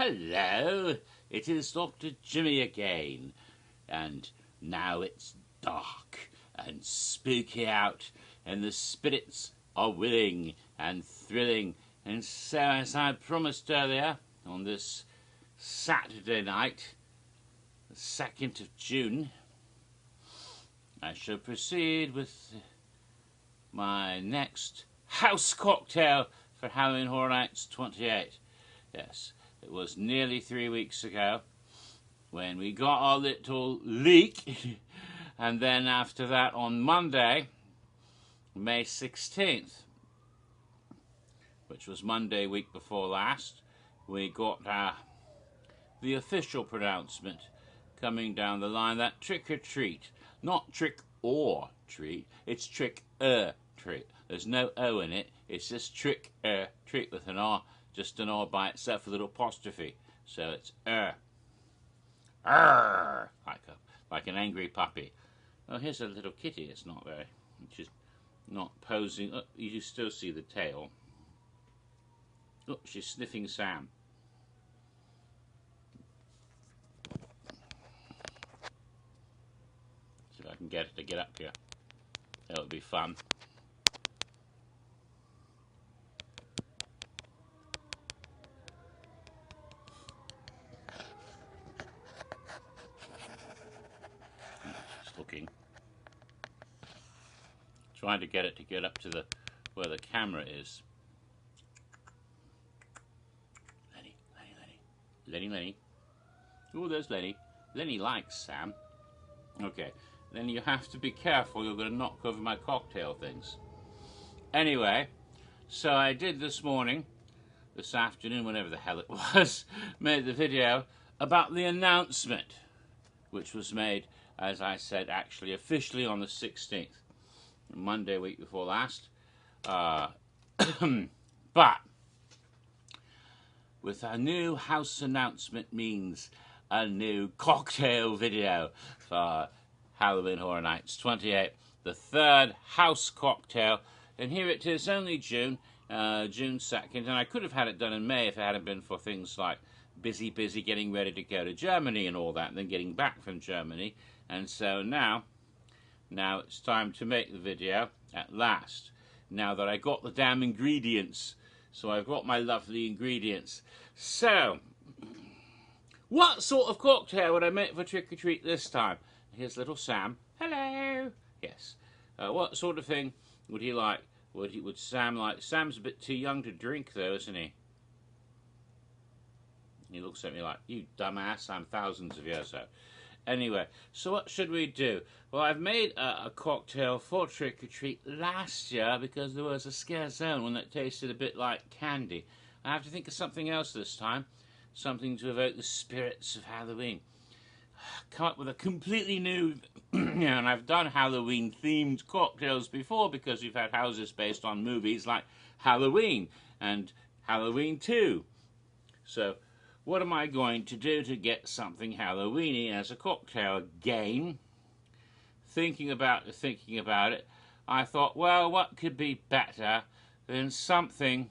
Hello, it is Dr. Jimmy again, and now it's dark and spooky out, and the spirits are willing and thrilling, and so as I promised earlier, on this Saturday night, the 2nd of June, I shall proceed with my next house cocktail for Halloween Horror Nights 28. Yes, it was nearly 3 weeks ago when we got our little leak, and then after that on Monday, May 16th, which was Monday week before last, we got the official pronouncement coming down the line that trick or treat, not trick or treat, it's trick treat. There's no O in it, it's just trick treat with an R, just an R by itself with a little apostrophe. So it's like an angry puppy. Oh, here's a little kitty. It's not very, she's not posing. Oh, you still see the tail. Oh, she's sniffing Sam. See if I can get her to get up here. That'll be fun. Looking, trying to get it to get up to the where the camera is. Lenny. Oh, there's Lenny. Lenny likes Sam. Okay, then you have to be careful. You're going to knock over my cocktail things. Anyway, so I did this afternoon, whenever the hell it was, made the video about the announcement, which was made, as I said, actually officially on the 16th, Monday week before last. But with a new house announcement means a new cocktail video for Halloween Horror Nights 28, the third house cocktail. And here it is, only June 2nd, and I could have had it done in May if it hadn't been for things like busy getting ready to go to Germany and all that, and then getting back from Germany. And so now it's time to make the video at last, now that I got the damn ingredients. So I've got my lovely ingredients. So, what sort of cocktail would I make for trick or treat this time? Here's little Sam. Hello. Yes. What sort of thing would he like? Would Sam like? Sam's a bit too young to drink, though, isn't he? He looks at me like, you dumbass, I'm thousands of years old. Anyway, so what should we do? Well, I've made a cocktail for trick or treat last year because there was a scare zone one that tasted a bit like candy. I have to think of something else this time, something to evoke the spirits of Halloween. Come up with a completely new, and I've done Halloween themed cocktails before because we've had houses based on movies like Halloween and Halloween 2. So, what am I going to do to get something Halloweeny as a cocktail again? Thinking about it, I thought, well, what could be better than something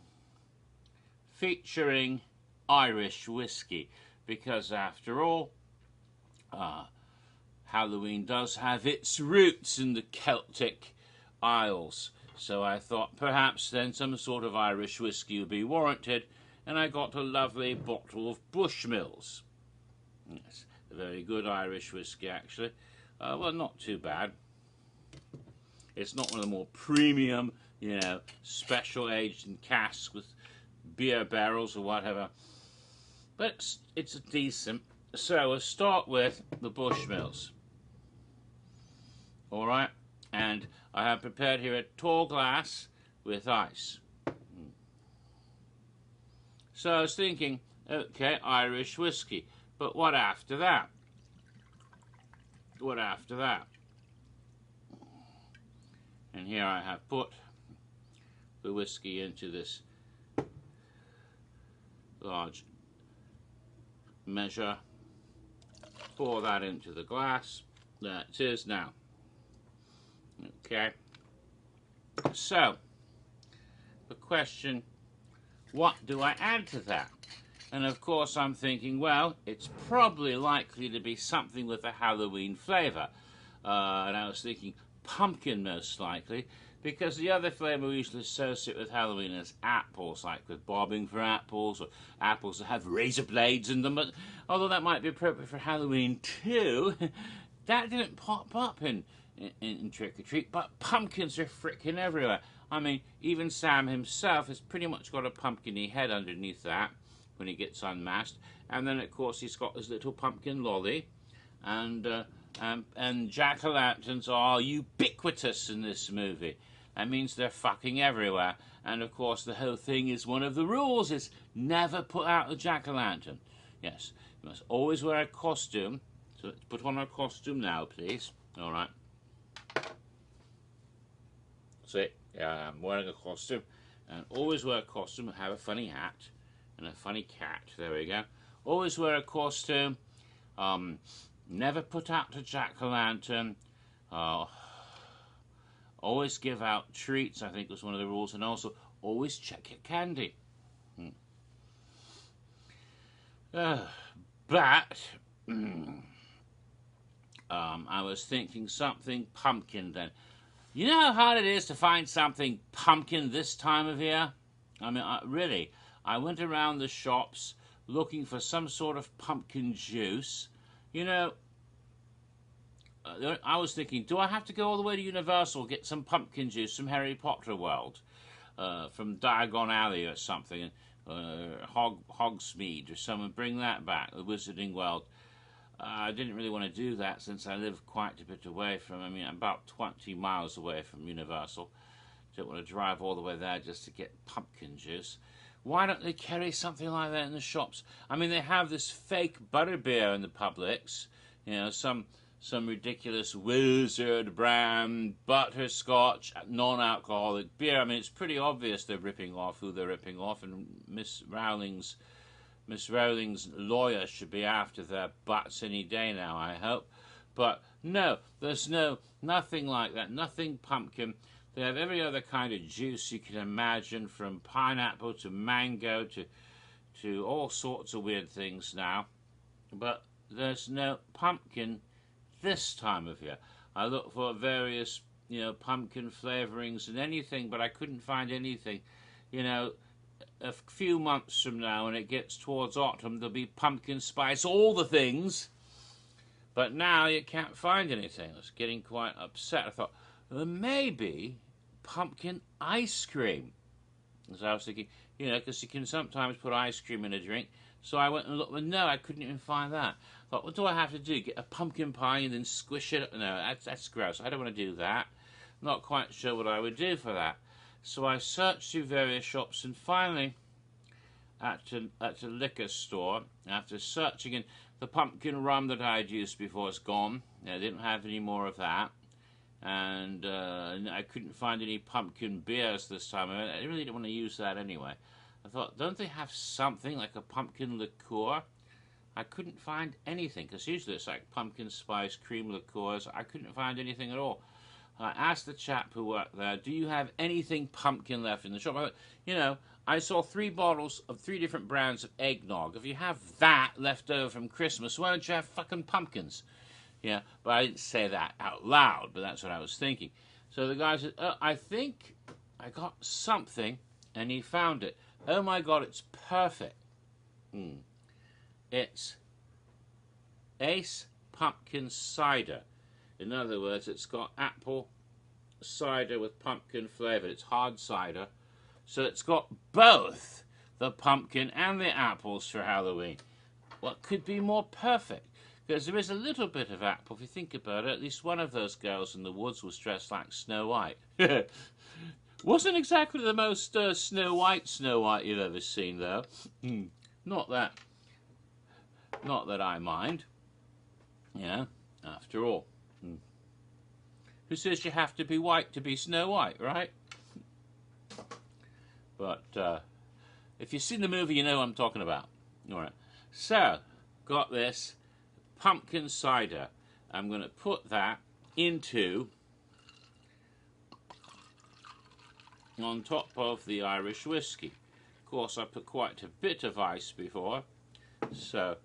featuring Irish whiskey? Because after all, Halloween does have its roots in the Celtic Isles. So I thought perhaps then some sort of Irish whiskey would be warranted. And I got a lovely bottle of Bushmills. Yes, a very good Irish whiskey, actually. Well, not too bad. It's not one of the more premium, special aged in casks with beer barrels or whatever. But it's decent. So we'll start with the Bushmills. All right, and I have prepared here a tall glass with ice. So I was thinking, okay, Irish whiskey, but what after that? What after that? And here I have put the whiskey into this large measure. Pour that into the glass. There it is now. Okay. So, the question, what do I add to that? And of course I'm thinking, well, it's probably likely to be something with a Halloween flavour. And I was thinking pumpkin most likely, because the other flavour we usually associate with Halloween is apples, like with bobbing for apples, or apples that have razor blades in them. But although that might be appropriate for Halloween too, that didn't pop up in Trick or Treat. But pumpkins are frickin' everywhere. I mean, even Sam himself has pretty much got a pumpkin-y head underneath that when he gets unmasked. And then, of course, he's got his little pumpkin lolly. And jack-o'-lanterns are ubiquitous in this movie. That means they're fucking everywhere. And, of course, the whole thing is, one of the rules is never put out a jack-o'-lantern. Yes, you must always wear a costume. So let's put on our costume now, please. All right. See, I'm wearing a costume. And always wear a costume and have a funny hat. And a funny cat. There we go. Always wear a costume. Never put out a jack-o'-lantern. Always give out treats, I think was one of the rules. And also, always check your candy. But I was thinking something pumpkin then. You know how hard it is to find something pumpkin this time of year? I mean, really, I went around the shops looking for some sort of pumpkin juice. You know, I was thinking, do I have to go all the way to Universal, get some pumpkin juice from Harry Potter World, from Diagon Alley or something, Hogsmeade or someone, bring that back, the Wizarding World. I didn't really want to do that since I live quite a bit away from, about 20 miles away from Universal. Don't want to drive all the way there just to get pumpkin juice. Why don't they carry something like that in the shops? I mean, they have this fake butterbeer in the Publix, you know, some ridiculous Wizard brand butterscotch non-alcoholic beer. I mean, it's pretty obvious they're ripping off who they're ripping off, and Miss Rowling's lawyer should be after their butts any day now, I hope. But no, there's nothing like that, nothing pumpkin. They have every other kind of juice you can imagine, from pineapple to mango to all sorts of weird things now. But there's no pumpkin this time of year. I looked for various, pumpkin flavorings and anything, but I couldn't find anything. A few months from now, when it gets towards autumn, there'll be pumpkin spice, all the things. But now you can't find anything. I was getting quite upset. I thought, well, maybe pumpkin ice cream. As I was thinking, because you can sometimes put ice cream in a drink. So I went and looked, but no, I couldn't even find that. I thought, what do I have to do? Get a pumpkin pie and then squish it? No, that's gross. I don't want to do that. Not quite sure what I would do for that. So I searched through various shops, and finally, at a liquor store, after searching in, the pumpkin rum that I had used before is gone. I didn't have any more of that. And I couldn't find any pumpkin beers this time. I really didn't want to use that anyway. I thought, don't they have something like a pumpkin liqueur? I couldn't find anything, because usually it's like pumpkin spice cream liqueurs. I couldn't find anything at all. I asked the chap who worked there, do you have anything pumpkin left in the shop? I thought, I saw 3 bottles of 3 different brands of eggnog. If you have that left over from Christmas, why don't you have fucking pumpkins? Yeah, but I didn't say that out loud, but that's what I was thinking. So the guy said, I think I got something, and he found it. Oh my God, it's perfect. It's Ace Pumpkin Cider. In other words, it's got apple cider with pumpkin flavour. It's hard cider. So it's got both the pumpkin and the apples for Halloween. What could be more perfect? Because there is a little bit of apple, if you think about it. At least one of those girls in the woods was dressed like Snow White. Wasn't exactly the most Snow White you've ever seen, though. Not that I mind. Yeah, after all. Who says you have to be white to be Snow White, right? But if you've seen the movie, you know what I'm talking about. All right. So, got this pumpkin cider. I'm going to put that into on top of the Irish whiskey. Of course, I put quite a bit of ice before, so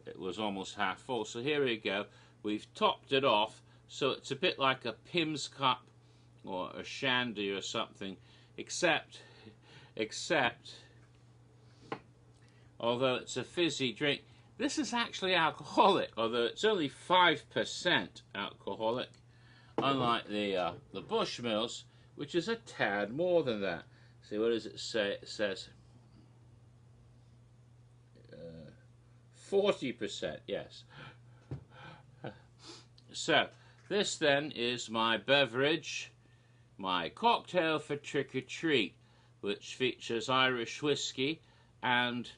it was almost half full. So here we go. We've topped it off, so it's a bit like a Pim's cup or a shandy or something, except, although it's a fizzy drink, this is actually alcoholic, although it's only 5% alcoholic, unlike the Bushmills, which is a tad more than that. See, what does it say? It says 40%, yes. So, this then is my beverage, my cocktail for trick-or-treat, which features Irish whiskey and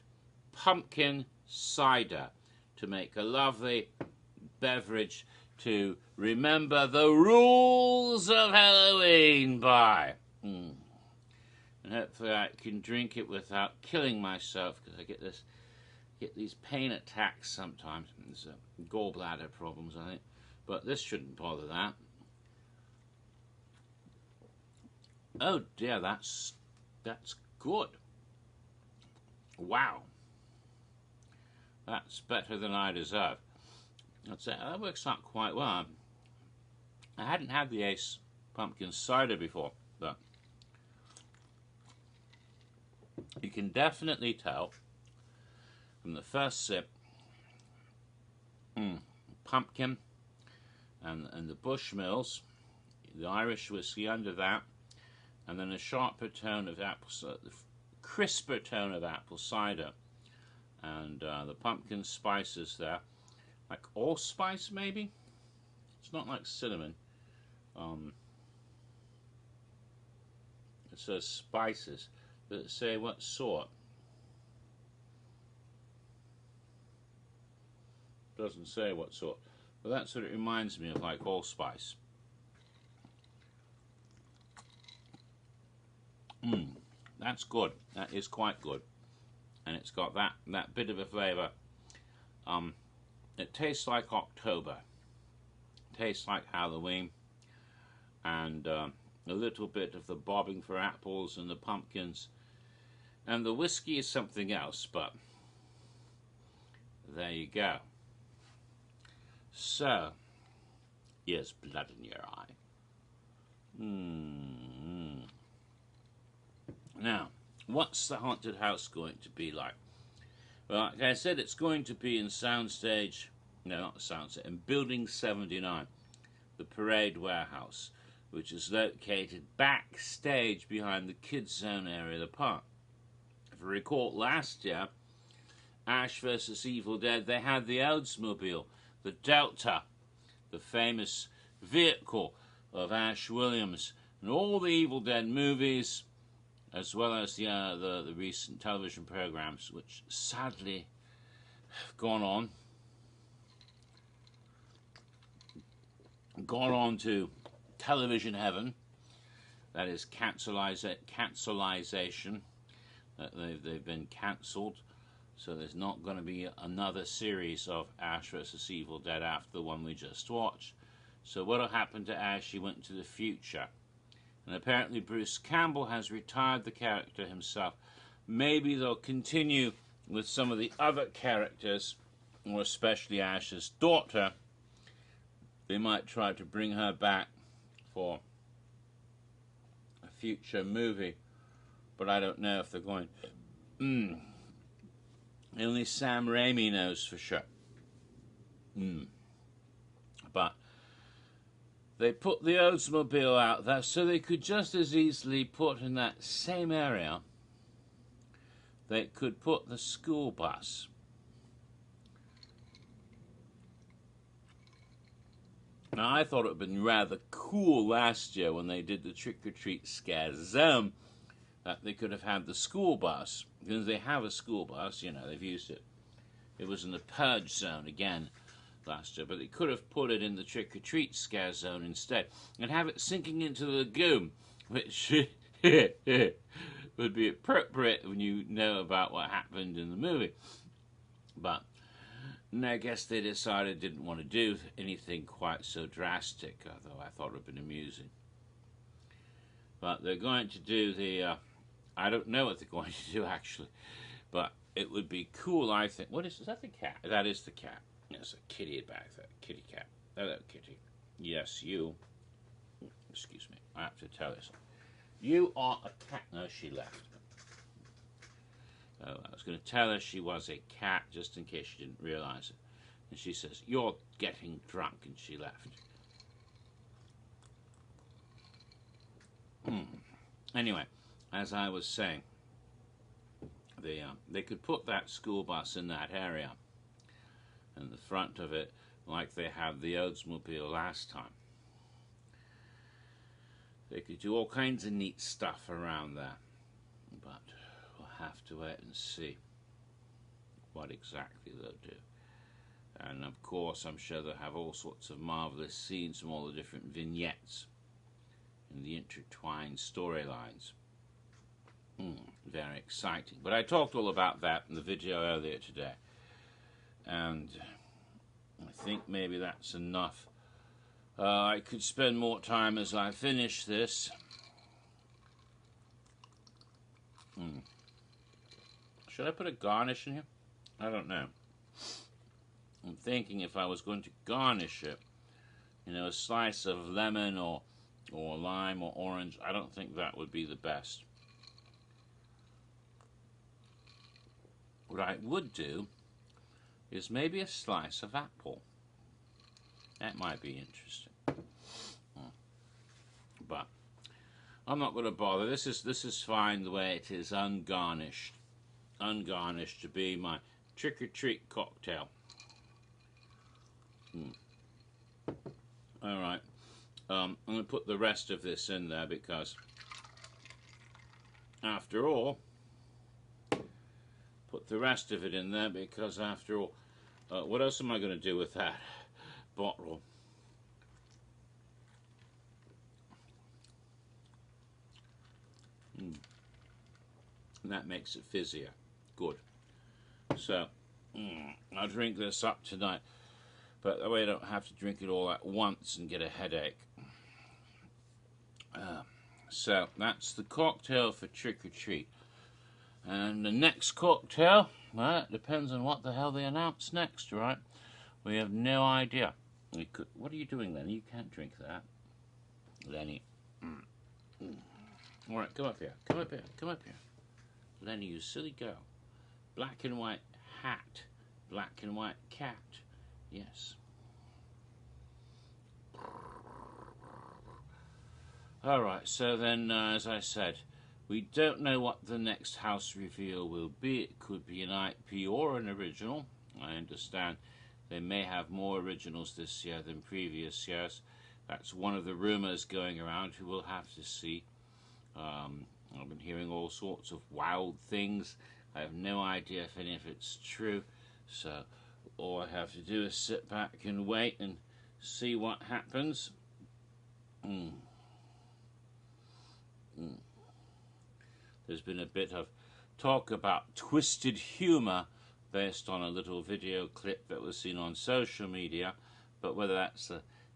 pumpkin cider to make a lovely beverage to remember the rules of Halloween by. And hopefully I can drink it without killing myself, because I get these pain attacks sometimes. It's gallbladder problems, I think. But this shouldn't bother that. Oh dear, that's good. Wow. That's better than I deserve. I'd say that works out quite well. I hadn't had the Ace Pumpkin Cider before, but you can definitely tell from the first sip, pumpkin and the Bushmills, the Irish whiskey under that, and then a sharper tone of apple cider, the crisper tone of apple cider, and the pumpkin spices there, like allspice maybe. It's not like cinnamon. It says spices. Does it say what sort? Doesn't say what sort. But that's what it reminds me of, like allspice. That's good. That is quite good. And it's got that bit of a flavour. It tastes like October. It tastes like Halloween. And a little bit of the bobbing for apples and the pumpkins. And the whiskey is something else, but there you go. So, here's blood in your eye. Now, what's the haunted house going to be like? Well, like I said, it's going to be in Soundstage, no, not Soundstage, in Building 79, the Parade Warehouse, which is located backstage behind the Kids Zone area of the park. If you recall, last year, Ash vs. Evil Dead, they had the Oldsmobile, the Delta, the famous vehicle of Ash Williams, and all the Evil Dead movies, as well as the recent television programs, which sadly have gone on to television heaven. That is cancellization. They've been cancelled. So there's not going to be another series of Ash vs. Evil Dead after the one we just watched. So what will happen to Ash? He went to the future. And apparently Bruce Campbell has retired the character himself. Maybe they'll continue with some of the other characters, or especially Ash's daughter. They might try to bring her back for a future movie. But I don't know if they're going... Only Sam Raimi knows for sure. But they put the Oldsmobile out there, so they could just as easily put in that same area, they could put the school bus. Now, I thought it would have been rather cool last year when they did the trick-or-treat scare zone, that they could have had the school bus, because they have a school bus, you know, they've used it. It was in the purge zone again last year, but they could have put it in the trick-or-treat scare zone instead, and have it sinking into the lagoon, which would be appropriate when you know about what happened in the movie. But I guess they decided didn't want to do anything quite so drastic, although I thought it would have been amusing. But they're going to do the I don't know what they're going to do actually, but it would be cool, I think. What is that? The cat? That is the cat. There's a kitty back there. Kitty cat. Hello, kitty. Yes, you. Excuse me. I have to tell you something. You are a cat. No, she left. Oh, I was going to tell her she was a cat just in case she didn't realize it. And she says, "You're getting drunk," and she left. Anyway, as I was saying, they could put that school bus in that area, and the front of it, like they had the Oldsmobile last time. They could do all kinds of neat stuff around there, but we'll have to wait and see what exactly they'll do. And of course, I'm sure they'll have all sorts of marvelous scenes from all the different vignettes and the intertwined storylines. Very exciting. But I talked all about that in the video earlier today, and I think maybe that's enough. I could spend more time as I finish this. Should I put a garnish in here? I don't know. I'm thinking if I was going to garnish it, you know, a slice of lemon or lime or orange, I don't think that would be the best. What I would do is maybe a slice of apple. That might be interesting. But I'm not going to bother. This is fine the way it is, ungarnished. Ungarnished to be my trick-or-treat cocktail. Alright. I'm going to put the rest of this in there because, after all, what else am I going to do with that bottle? And that makes it fizzier. Good. So, I'll drink this up tonight. But that way I don't have to drink it all at once and get a headache. So that's the cocktail for trick-or-treat. And the next cocktail, well, it depends on what the hell they announce next, right? We have no idea. What are you doing, Lenny? You can't drink that. Lenny. All right, come up here. Come up here. Come up here. Lenny, you silly girl. Black and white hat. Black and white cat. Yes. Alright, so then, as I said, we don't know what the next house reveal will be. It could be an IP or an original. I understand they may have more originals this year than previous years. That's one of the rumors going around, who we'll have to see. I've been hearing all sorts of wild things. I have no idea if any of it's true. So all I have to do is sit back and wait and see what happens. There's been a bit of talk about twisted humor based on a little video clip that was seen on social media, but whether that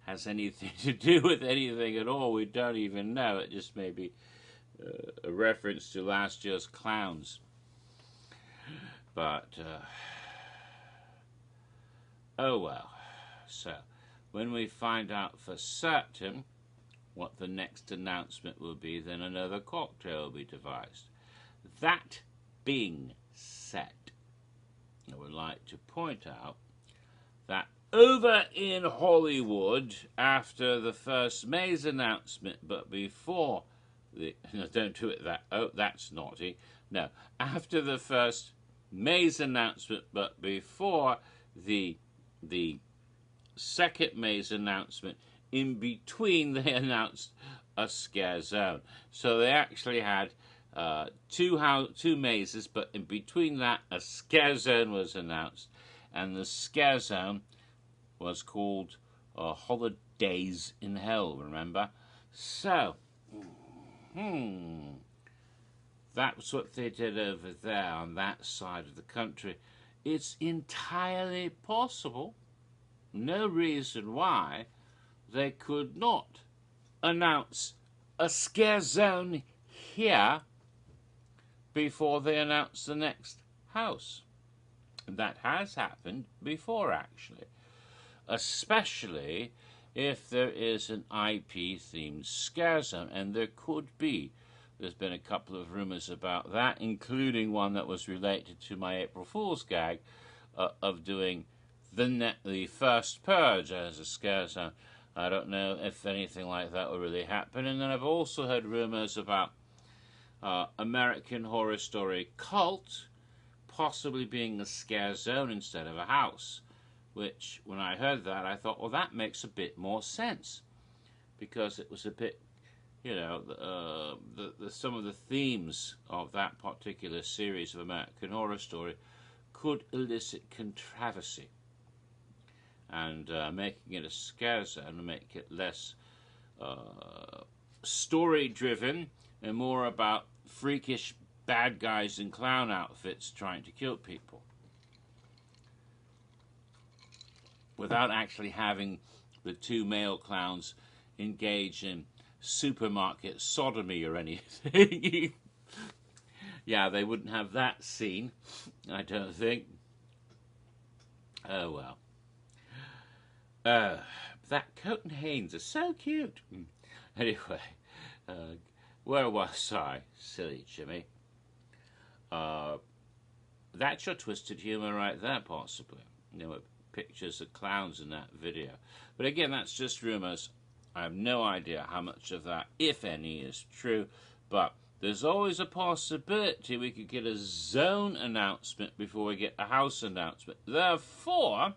has anything to do with anything at all, we don't even know. It just may be a reference to last year's clowns. But oh well. So when we find out for certain what the next announcement will be, then another cocktail will be devised. That being said, I would like to point out that over in Hollywood, after the first May's announcement, but before the... No, don't do it that... Oh, that's naughty. No, after the first May's announcement, but before the second May's announcement, in between they announced a scare zone. So they actually had two mazes, but in between that a scare zone was announced, and the scare zone was called Holidays in Hell, remember? So that's what they did over there on that side of the country. It's entirely possible, no reason why they could not announce a scare zone here before they announce the next house. That has happened before, actually, especially if there is an IP-themed scare zone, and there could be. There's been a couple of rumours about that, including one that was related to my April Fool's gag of doing the first purge as a scare zone. I don't know if anything like that will really happen. And then I've also heard rumours about American Horror Story Cult possibly being a scare zone instead of a house, which, when I heard that, I thought, well, that makes a bit more sense, because it was a bit, you know, some of the themes of that particular series of American Horror Story could elicit controversy, and making it a scare zone and make it less story-driven and more about freakish bad guys in clown outfits trying to kill people, without actually having the two male clowns engage in supermarket sodomy or anything. Yeah, they wouldn't have that scene, I don't think. Oh well. That coat and Hanes are so cute. Anyway, where was I? Silly Jimmy. That's your twisted humour right there, possibly. You know, pictures of clowns in that video. But again, that's just rumours. I have no idea how much of that, if any, is true. But there's always a possibility we could get a zone announcement before we get a house announcement. Therefore,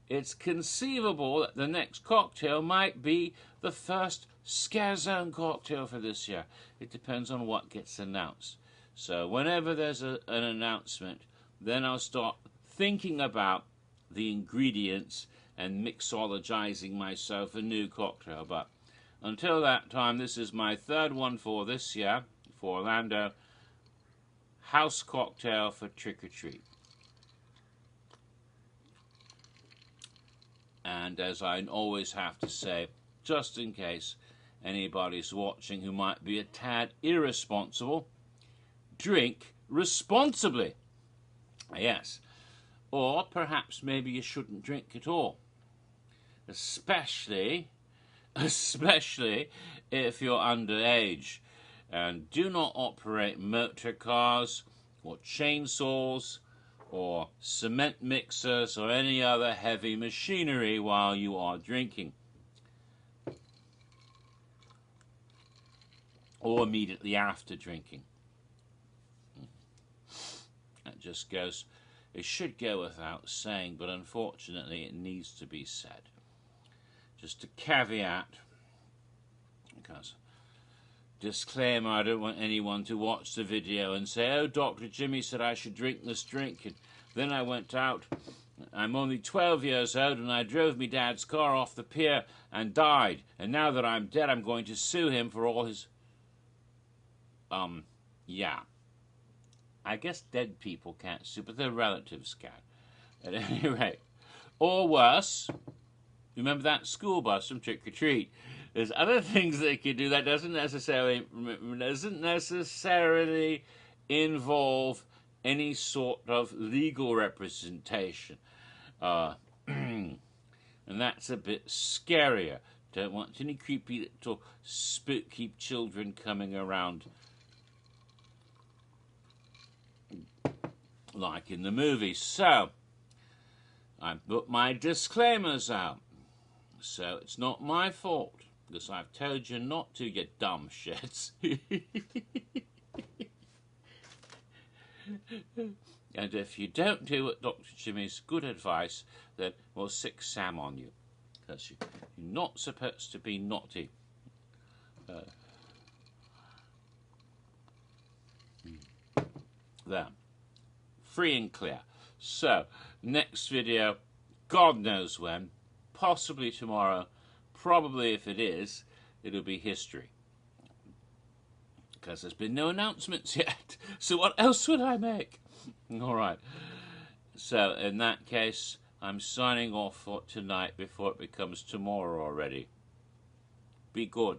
it's conceivable that the next cocktail might be the first scare zone cocktail for this year. It depends on what gets announced. So whenever there's an announcement, then I'll start thinking about the ingredients and mixologizing myself a new cocktail. But until that time, this is my third one for this year, for Orlando. House cocktail for trick-or-treat. And as I always have to say, just in case anybody's watching who might be a tad irresponsible, drink responsibly. Yes. Or perhaps maybe you shouldn't drink at all. Especially if you're underage. And do not operate motor cars or chainsaws or cement mixers or any other heavy machinery while you are drinking. Or immediately after drinking. That just goes, it should go without saying, but unfortunately it needs to be said. Just a caveat, because disclaimer, I don't want anyone to watch the video and say, oh, Dr. Jimmy said I should drink this drink, and then I went out, I'm only 12 years old, and I drove me dad's car off the pier and died, and now that I'm dead, I'm going to sue him for all his... yeah. I guess dead people can't sue, but their relatives can. At any rate. Or worse, remember that school bus from Trick or Treat? There's other things they could do that doesn't necessarily involve any sort of legal representation. And that's a bit scarier. Don't want any creepy little spooky children coming around like in the movie. So, I've put my disclaimers out. So, it's not my fault, because I've told you not to, you dumb shits. And if you don't do what Dr. Jimmy's good advice, then we'll sick Sam on you. Because you're not supposed to be naughty. There. Free and clear. So, next video, God knows when, possibly tomorrow, probably if it is, it'll be history. Because there's been no announcements yet. So what else would I make? Alright. So, in that case, I'm signing off for tonight before it becomes tomorrow already. Be good.